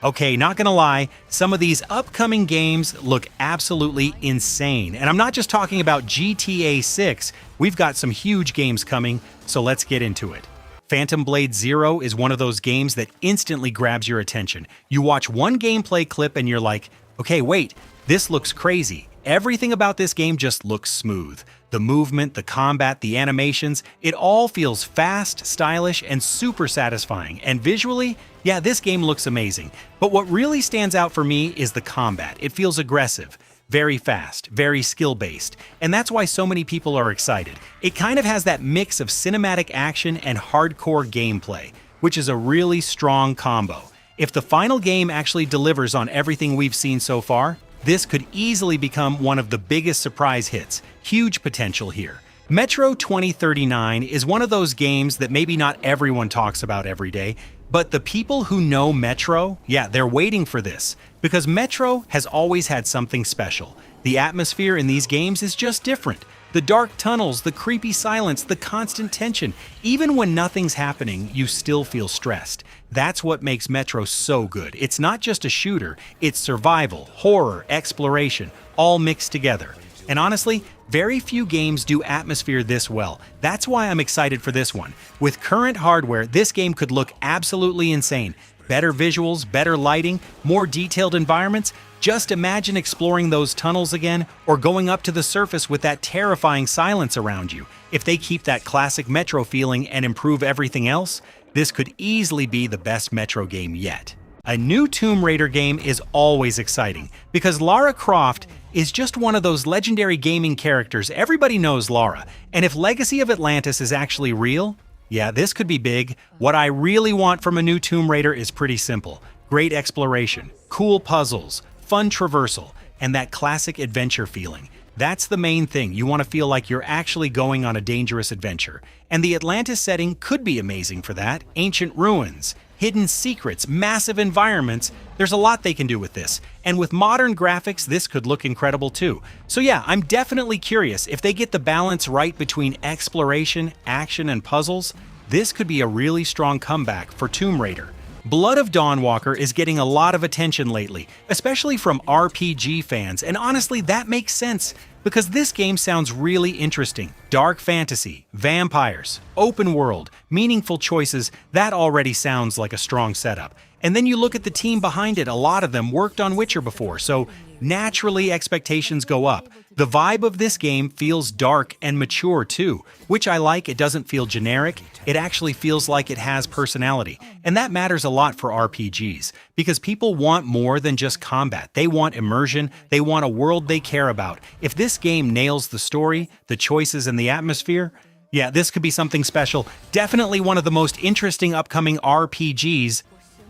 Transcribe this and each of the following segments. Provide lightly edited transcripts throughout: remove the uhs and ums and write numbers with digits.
Okay, not gonna lie, some of these upcoming games look absolutely insane. And I'm not just talking about GTA 6, we've got some huge games coming, so let's get into it. Phantom Blade Zero is one of those games that instantly grabs your attention. You watch one gameplay clip and you're like, okay, wait, this looks crazy. Everything about this game just looks smooth. The movement, the combat, the animations, it all feels fast, stylish, and super satisfying. And visually, yeah, this game looks amazing. But what really stands out for me is the combat. It feels aggressive, very fast, very skill-based, and that's why so many people are excited. It kind of has that mix of cinematic action and hardcore gameplay, which is a really strong combo. If the final game actually delivers on everything we've seen so far, this could easily become one of the biggest surprise hits. Huge potential here. Metro 2039 is one of those games that maybe not everyone talks about every day, but the people who know Metro, yeah, they're waiting for this, because Metro has always had something special. The atmosphere in these games is just different. The dark tunnels, the creepy silence, the constant tension. Even when nothing's happening, you still feel stressed. That's what makes Metro so good. It's not just a shooter, it's survival, horror, exploration, all mixed together. And honestly, very few games do atmosphere this well. That's why I'm excited for this one. With current hardware, this game could look absolutely insane. Better visuals, better lighting, more detailed environments. Just imagine exploring those tunnels again, or going up to the surface with that terrifying silence around you. If they keep that classic Metro feeling and improve everything else, this could easily be the best Metro game yet. A new Tomb Raider game is always exciting, because Lara Croft is just one of those legendary gaming characters. Everybody knows Lara, and if Legacy of Atlantis is actually real, yeah, this could be big. What I really want from a new Tomb Raider is pretty simple. Great exploration, cool puzzles, fun traversal, and that classic adventure feeling. That's the main thing. You want to feel like you're actually going on a dangerous adventure. And the Atlantis setting could be amazing for that. Ancient ruins, hidden secrets, massive environments. There's a lot they can do with this. And with modern graphics, this could look incredible too. So yeah, I'm definitely curious. If they get the balance right between exploration, action, and puzzles, this could be a really strong comeback for Tomb Raider. Blood of Dawnwalker is getting a lot of attention lately, especially from RPG fans, and honestly, that makes sense, because this game sounds really interesting. Dark fantasy, vampires, open world, meaningful choices, that already sounds like a strong setup. And then you look at the team behind it, a lot of them worked on Witcher before, so naturally expectations go up. The vibe of this game feels dark and mature too, which I like. It doesn't feel generic, it actually feels like it has personality. And that matters a lot for RPGs, because people want more than just combat. They want immersion, they want a world they care about. If this game nails the story, the choices, and the atmosphere, yeah, this could be something special. Definitely one of the most interesting upcoming RPGs.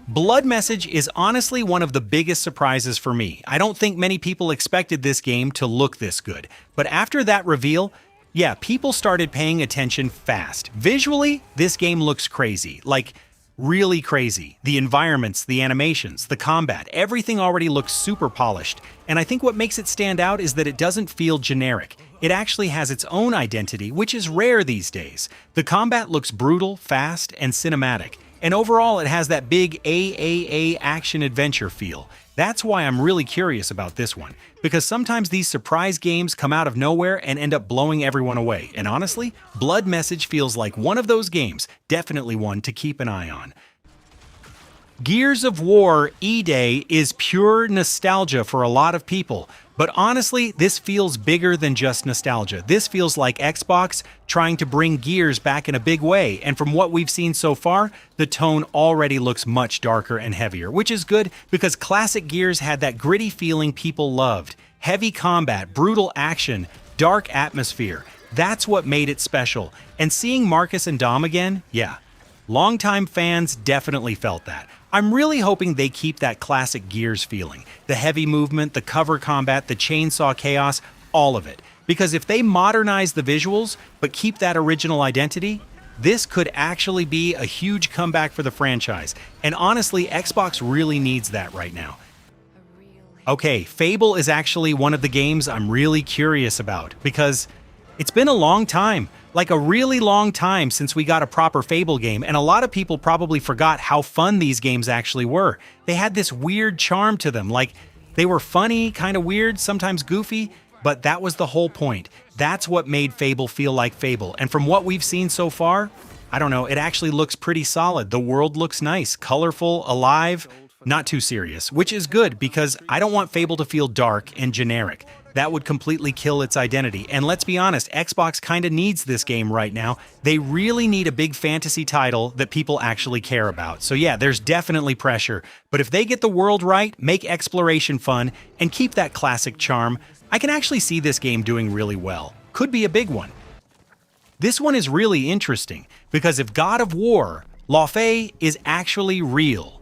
Blood Message is honestly one of the biggest surprises for me. I don't think many people expected this game to look this good. But after that reveal, yeah, people started paying attention fast. Visually, this game looks crazy. Like, really crazy. The environments, the animations, the combat, everything already looks super polished. And I think what makes it stand out is that it doesn't feel generic. It actually has its own identity, which is rare these days. The combat looks brutal, fast, and cinematic. And overall, it has that big AAA action-adventure feel. That's why I'm really curious about this one, because sometimes these surprise games come out of nowhere and end up blowing everyone away. And honestly, Blood Message feels like one of those games, definitely one to keep an eye on. Gears of War E-Day is pure nostalgia for a lot of people, but honestly, this feels bigger than just nostalgia. This feels like Xbox trying to bring Gears back in a big way, and from what we've seen so far, the tone already looks much darker and heavier, which is good because classic Gears had that gritty feeling people loved. Heavy combat, brutal action, dark atmosphere. That's what made it special. And seeing Marcus and Dom again, yeah. Longtime fans definitely felt that. I'm really hoping they keep that classic Gears feeling. The heavy movement, the cover combat, the chainsaw chaos, all of it. Because if they modernize the visuals, but keep that original identity, this could actually be a huge comeback for the franchise. And honestly, Xbox really needs that right now. Okay, Fable is actually one of the games I'm really curious about, because it's been a long time. like a really long time since we got a proper Fable game, and a lot of people probably forgot how fun these games actually were. They had this weird charm to them, like they were funny, kind of weird, sometimes goofy, but that was the whole point. That's what made Fable feel like Fable, and from what we've seen so far, I don't know, it actually looks pretty solid. The world looks nice, colorful, alive, not too serious, which is good because I don't want Fable to feel dark and generic. That would completely kill its identity. And let's be honest, Xbox kinda needs this game right now. They really need a big fantasy title that people actually care about. So yeah, there's definitely pressure. But if they get the world right, make exploration fun, and keep that classic charm, I can actually see this game doing really well. Could be a big one. This one is really interesting, because if God of War Luafey is actually real,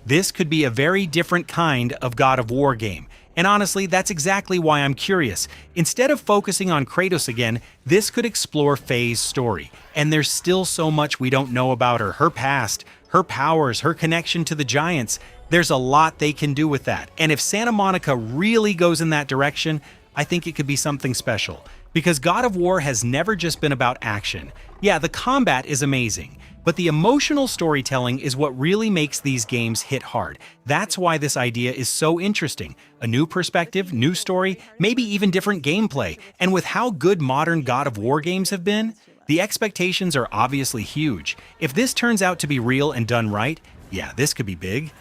this could be a very different kind of God of War game. And honestly, that's exactly why I'm curious. Instead of focusing on Kratos again, this could explore Faye's story. And there's still so much we don't know about her past, her powers, her connection to the giants. There's a lot they can do with that. And if Santa Monica really goes in that direction, I think it could be something special. Because God of War has never just been about action. Yeah, the combat is amazing, but the emotional storytelling is what really makes these games hit hard. That's why this idea is so interesting. A new perspective, new story, maybe even different gameplay. And with how good modern God of War games have been, the expectations are obviously huge. If this turns out to be real and done right, yeah, this could be big.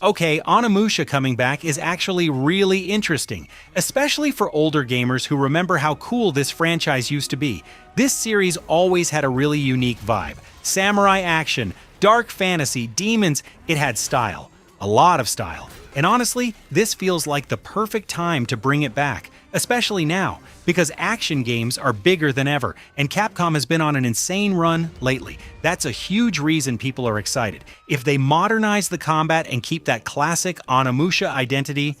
Okay, Onimusha coming back is actually really interesting, especially for older gamers who remember how cool this franchise used to be. This series always had a really unique vibe. Samurai action, dark fantasy, demons, it had style. A lot of style. And honestly, this feels like the perfect time to bring it back, especially now, because action games are bigger than ever, and Capcom has been on an insane run lately. That's a huge reason people are excited. If they modernize the combat and keep that classic Onimusha identity,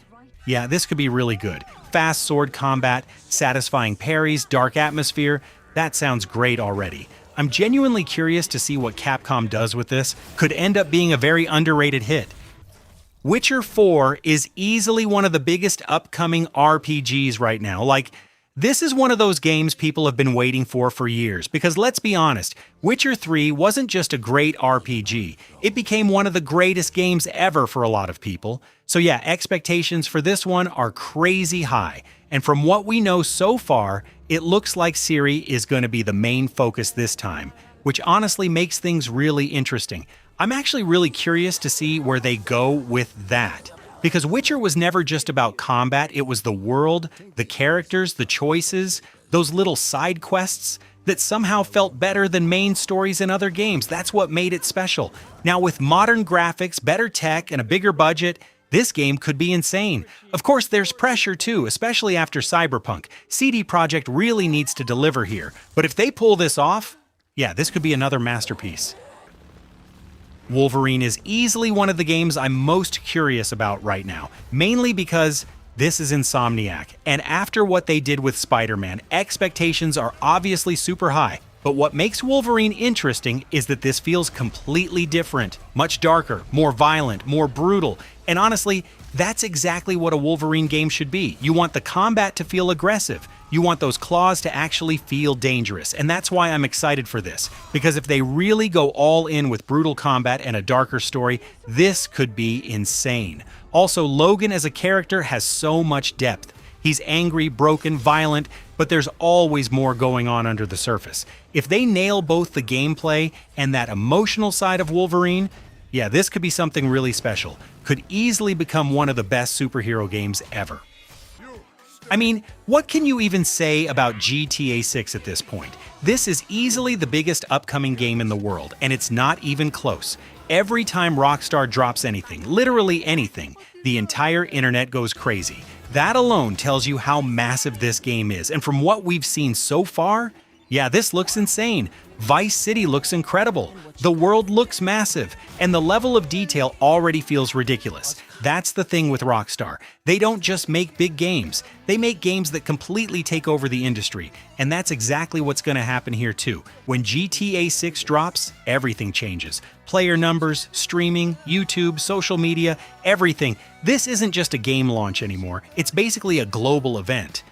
yeah, this could be really good. Fast sword combat, satisfying parries, dark atmosphere, that sounds great already. I'm genuinely curious to see what Capcom does with this. Could end up being a very underrated hit. Witcher 4 is easily one of the biggest upcoming RPGs right now. Like, this is one of those games people have been waiting for years, because let's be honest, Witcher 3 wasn't just a great RPG, it became one of the greatest games ever for a lot of people. So yeah, expectations for this one are crazy high, and from what we know so far, it looks like Ciri is going to be the main focus this time, which honestly makes things really interesting. I'm actually really curious to see where they go with that. Because Witcher was never just about combat, it was the world, the characters, the choices, those little side quests that somehow felt better than main stories in other games. That's what made it special. Now with modern graphics, better tech, and a bigger budget, this game could be insane. Of course, there's pressure too, especially after Cyberpunk. CD Projekt really needs to deliver here. But if they pull this off, yeah, this could be another masterpiece. Wolverine is easily one of the games I'm most curious about right now, mainly because this is Insomniac, and after what they did with Spider-Man, expectations are obviously super high. But what makes Wolverine interesting is that this feels completely different, much darker, more violent, more brutal, and honestly, that's exactly what a Wolverine game should be. You want the combat to feel aggressive. You want those claws to actually feel dangerous, and that's why I'm excited for this. Because if they really go all in with brutal combat and a darker story, this could be insane. Also, Logan as a character has so much depth. He's angry, broken, violent, but there's always more going on under the surface. If they nail both the gameplay and that emotional side of Wolverine, yeah, this could be something really special. Could easily become one of the best superhero games ever. I mean, what can you even say about GTA 6 at this point? This is easily the biggest upcoming game in the world, and it's not even close. Every time Rockstar drops anything, literally anything, the entire internet goes crazy. That alone tells you how massive this game is, and from what we've seen so far, yeah, this looks insane. Vice City looks incredible. The world looks massive, and the level of detail already feels ridiculous. That's the thing with Rockstar. They don't just make big games. They make games that completely take over the industry, and that's exactly what's going to happen here too. When GTA 6 drops, everything changes. Player numbers, streaming, YouTube, social media, everything. This isn't just a game launch anymore. It's basically a global event.